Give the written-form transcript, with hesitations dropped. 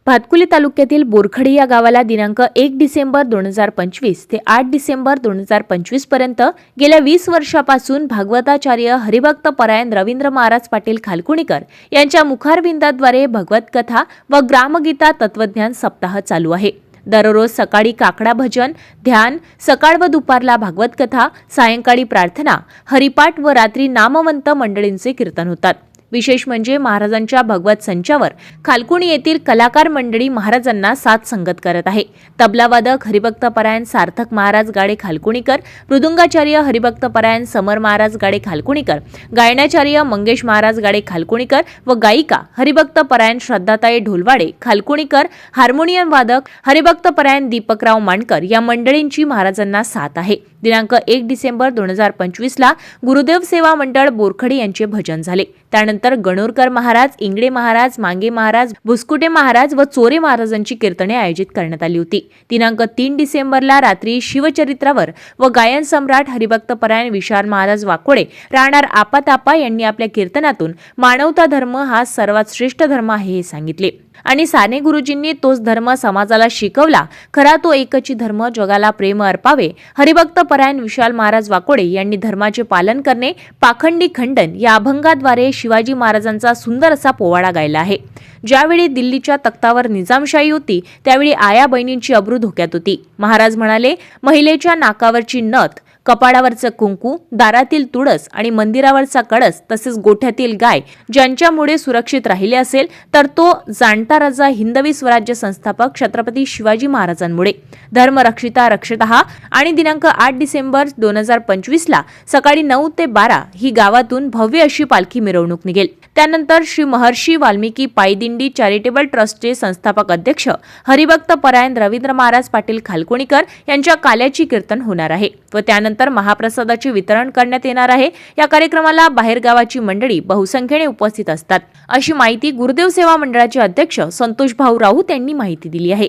भातकुली तालुक्यातील बोरखडी या गावाला दिनांक 1 डिसेंबर 2025 ते 8 डिसेंबर 2025 पर्यंत गेल्या 20 वर्षापासून भागवताचार्य हरिभक्त परायण रवींद्र महाराज पाटील खालकुणीकर यांच्या मुखारविंदाद्वारे भगवत कथा व ग्रामगीता तत्वज्ञान सप्ताह चालू आहे। दररोज सकाळी काकडा भजन, ध्यान, सकाळ व दुपारला भागवत कथा, सायंकाळी प्रार्थना, हरिपाठ व रात्री नामवंत मंडळींचे कीर्तन होतात। विशेष म्हणजे महाराजांच्या भगवत संचावर खालकुणी येथील कलाकार मंडळी महाराजांना साथ संगत करत आहे। तबलावादक हरिभक्त परायण सार्थक महाराज गाडे खालकुणीकर, मृदुंगाचार्य हरिभक्त परायण समर महाराज गाडे खालकुणीकर, गायनाचार्य मंगेश महाराज गाडे खालकुणीकर व गायिका हरिभक्त परायण श्रद्धाताई ढोलवाडे खालकुणीकर, हार्मोनियम वादक हरिभक्त परायण दीपकराव मांडकर या मंडळींची महाराजांना साथ आहे। दिनांक 1 डिसेंबर 2025 ला गुरुदेव सेवा मंडळ बोरखडी यांचे भजन झाले। त्यानंतर गणोरकर महाराज, इंगडे महाराज, मांगे महाराज, भुसकुटे महाराज व चोरे महाराजांची कीर्तने आयोजित करण्यात आली होती। दिनांक 3 डिसेंबरला रात्री शिवचरित्रावर व गायन सम्राट हरिभक्त परायण विशाल महाराज वाकोडे राहणार आपातापा यांनी आपल्या कीर्तनातून मानवता धर्म हा सर्वात श्रेष्ठ धर्म आहे हे सांगितले आणि साने गुरुजींनी तोच धर्म समाजाला शिकवला, खरा तो एकची धर्म, जगाला प्रेम अर्पावे। हरिभक्त परायण विशाल महाराज वाकोडे यांनी धर्माचे पालन करणे, पाखंडी खंडन या अभंगाद्वारे शिवाजी महाराजांचा सुंदर असा पोवाडा गायला आहे। ज्यावेळी दिल्लीच्या तख्तावर निजामशाही होती त्यावेळी आया बहिणींची अब्रू धोक्यात होती। महाराज म्हणाले, महिलेच्या नाकावरची नथ, कपाळावरचं कुंकू, दारातील तुळस आणि मंदिरावरचा कळस तसेच गोठ्यातील गाय ज्यांच्यामुळे सुरक्षित राहिले असेल तर तो जाणता राजा हिंदवी स्वराज्य संस्थापक छत्रपती शिवाजी महाराजांमुळे। धर्म रक्षिता रक्षतः आणि दिनांक 8 डिसेंबर 2025 ला सकाळी 9 ते 12 ही गावातून भव्य अशी पालखी मिरवणूक निघेल। त्यानंतर श्री महर्षी वाल्मिकी पायदिंडी चॅरिटेबल ट्रस्टचे संस्थापक अध्यक्ष हरिभक्त परायण रवींद्र महाराज पाटील खालकुणीकर यांच्या काल्याची कीर्तन होणार आहे व त्यानंतर महाप्रसादाचे वितरण करण्यात येणार आहे। या कार्यक्रमाला बाहेरगावाची मंडळी बहुसंख्येने उपस्थित असतात अशी माहिती गुरुदेव सेवा मंडळाचे अध्यक्ष संतोष भाऊ राऊत यांनी माहिती दिली आहे।